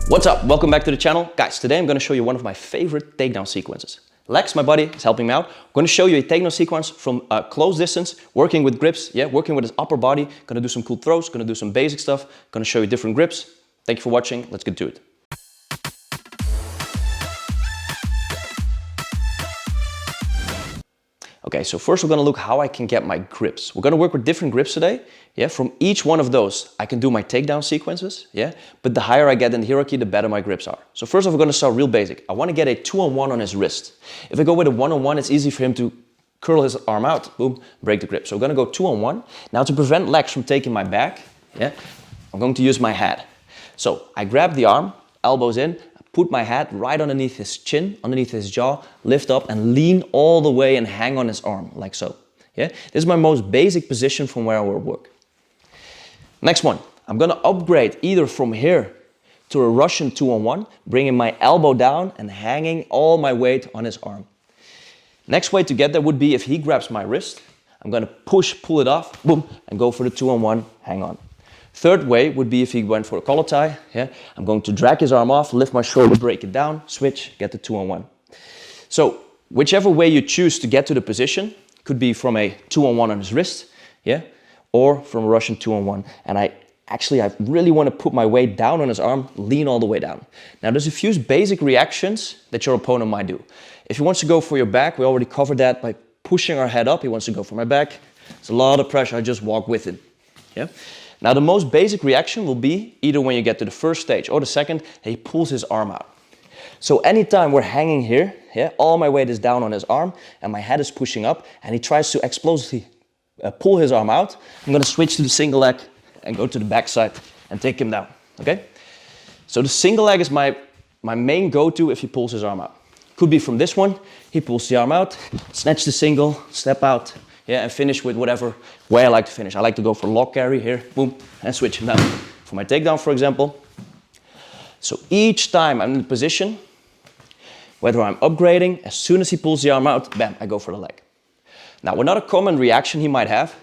What's up? Welcome back to the channel. Guys, today I'm going to show you one of my favorite takedown sequences. Lex, my buddy, is helping me out. I'm going to show you a takedown sequence from a close distance, working with grips, working with his upper body. Going to do some cool throws, going to do some basic stuff, going to show you different grips. Thank you for watching. Let's get to it. Okay, so first we're going to look how I can get my grips. We're going to work with different grips today. From each one of those, I can do my takedown sequences. But the higher I get in the hierarchy, the better my grips are. So first off, we're going to start real basic. I want to get a 2-on-1 on his wrist. If I go with a 1-on-1, it's easy for him to curl his arm out, boom, break the grip. So we're going to go 2-on-1. Now to prevent Lex from taking my back, I'm going to use my head. So I grab the arm, elbows in, put my head right underneath his chin, underneath his jaw, lift up and lean all the way and hang on his arm, like so. This is my most basic position from where I will work. Next one, I'm gonna upgrade either from here to a Russian 2-on-1, bringing my elbow down and hanging all my weight on his arm. Next way to get there would be if he grabs my wrist, I'm gonna pull it off, boom, and go for the 2-on-1, hang on. Third way would be if he went for a collar tie. I'm going to drag his arm off, lift my shoulder, break it down, switch, get the 2-on-1. So whichever way you choose to get to the position, could be from a 2-on-1 on his wrist, or from a Russian 2-on-1. And I really want to put my weight down on his arm, lean all the way down. Now there's a few basic reactions that your opponent might do. If he wants to go for your back, we already covered that by pushing our head up. He wants to go for my back. It's a lot of pressure, I just walk with him. Now the most basic reaction will be either when you get to the first stage or the second, he pulls his arm out. So anytime we're hanging here, all my weight is down on his arm and my head is pushing up and he tries to explosively pull his arm out, I'm going to switch to the single leg and go to the back side and take him down, So the single leg is my main go-to if he pulls his arm out. Could be from this one, he pulls the arm out, snatch the single, step out, and finish with whatever way I like to finish. I like to go for lock carry here, boom, and switch him down. For my takedown, for example. So each time I'm in the position, whether I'm upgrading, as soon as he pulls the arm out, bam, I go for the leg. Now, another common reaction he might have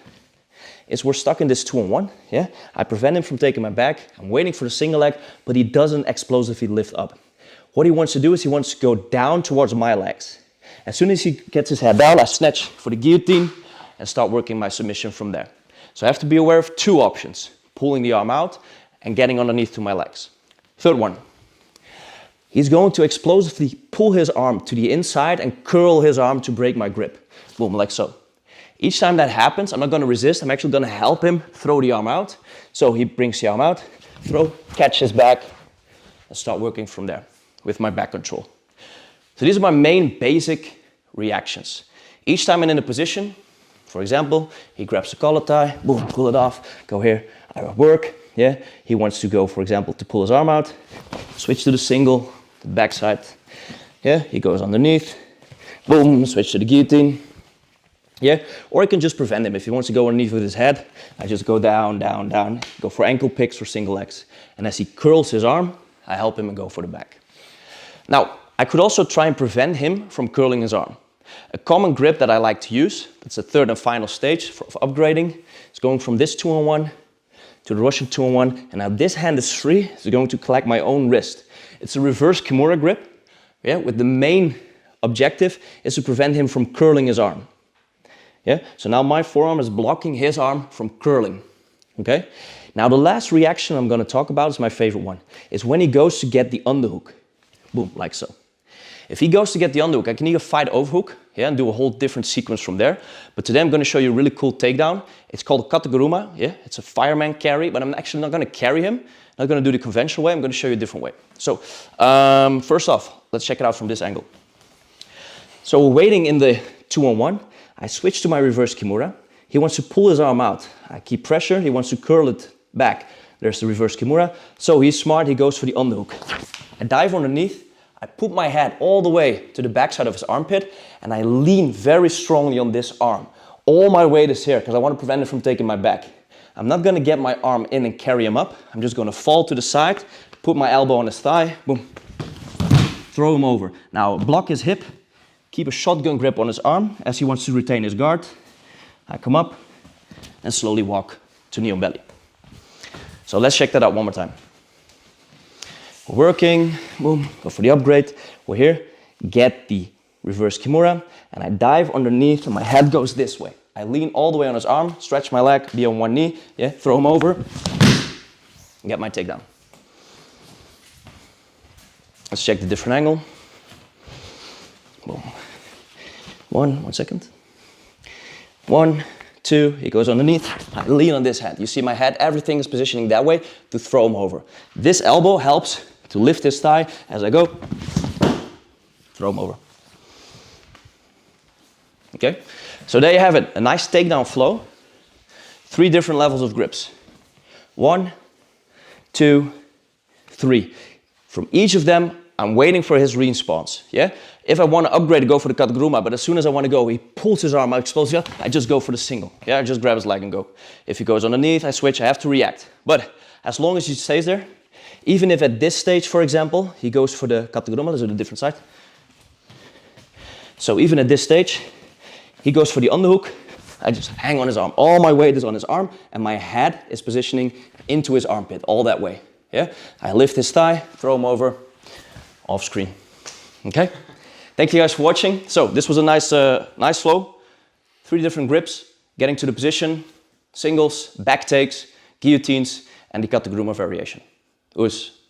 is we're stuck in this 2-on-1, I prevent him from taking my back, I'm waiting for the single leg, but he doesn't explosively lift up. What he wants to do is he wants to go down towards my legs. As soon as he gets his head down, I snatch for the guillotine, and start working my submission from there. So I have to be aware of two options, pulling the arm out and getting underneath to my legs. Third one, he's going to explosively pull his arm to the inside and curl his arm to break my grip. Boom, like so. Each time that happens, I'm not going to resist, I'm actually going to help him throw the arm out. So he brings the arm out, throw, catch his back, and start working from there with my back control. So these are my main basic reactions. Each time I'm in a position, for example, he grabs the collar tie, boom, pull it off, go here, I work, He wants to go, for example, to pull his arm out, switch to the single, the back side, He goes underneath, boom, switch to the guillotine, Or I can just prevent him. If he wants to go underneath with his head, I just go down, down, down, go for ankle picks or single legs. And as he curls his arm, I help him and go for the back. Now, I could also try and prevent him from curling his arm. A common grip that I like to use, that's the third and final stage for upgrading, is going from this 2-on-1 to the Russian 2-on-1, and now this hand is free, so going to collect my own wrist. It's a reverse kimura grip, with the main objective is to prevent him from curling his arm. So now my forearm is blocking his arm from curling. Now the last reaction I'm going to talk about is my favorite one. It's when he goes to get the underhook. Boom, like so. If he goes to get the underhook, I can either fight overhook, and do a whole different sequence from there. But today I'm going to show you a really cool takedown. It's called a kataguruma. It's a fireman carry, but I'm actually not going to carry him. I'm not going to do the conventional way. I'm going to show you a different way. So first off, let's check it out from this angle. So we're waiting in the 2-on-1. I switch to my reverse kimura. He wants to pull his arm out. I keep pressure. He wants to curl it back. There's the reverse kimura. So he's smart. He goes for the underhook. I dive underneath. I put my head all the way to the backside of his armpit and I lean very strongly on this arm. All my weight is here because I want to prevent him from taking my back. I'm not going to get my arm in and carry him up. I'm just going to fall to the side, put my elbow on his thigh, boom, throw him over. Now block his hip, keep a shotgun grip on his arm as he wants to retain his guard. I come up and slowly walk to knee on belly. So let's check that out one more time. We're working, boom, go for the upgrade. We're here, get the reverse kimura, and I dive underneath and my head goes this way. I lean all the way on his arm, stretch my leg, be on one knee, yeah, throw him over, and get my takedown. Let's check the different angle. Boom. One second. 1, 2, he goes underneath. I lean on this hand. You see my head, everything is positioning that way to throw him over. This elbow helps to lift his thigh as I go, throw him over. Okay, so there you have it, a nice takedown flow. 3 different levels of grips. 1, 2, 3. From each of them, I'm waiting for his response, yeah? If I want to upgrade, I go for the kataguruma, but as soon as I want to go, he pulls his arm out, exposes it, I just go for the single, yeah? I just grab his leg and go. If he goes underneath, I switch, I have to react. But as long as he stays there, even if at this stage, for example, he goes for the kataguruma, let's do the different side. So even at this stage, he goes for the underhook, I just hang on his arm. All my weight is on his arm, and my head is positioning into his armpit, all that way, yeah? I lift his thigh, throw him over, off screen, okay? Thank you guys for watching. So this was a nice flow. 3 different grips, getting to the position, singles, back takes, guillotines, and the kataguruma variation. Oes.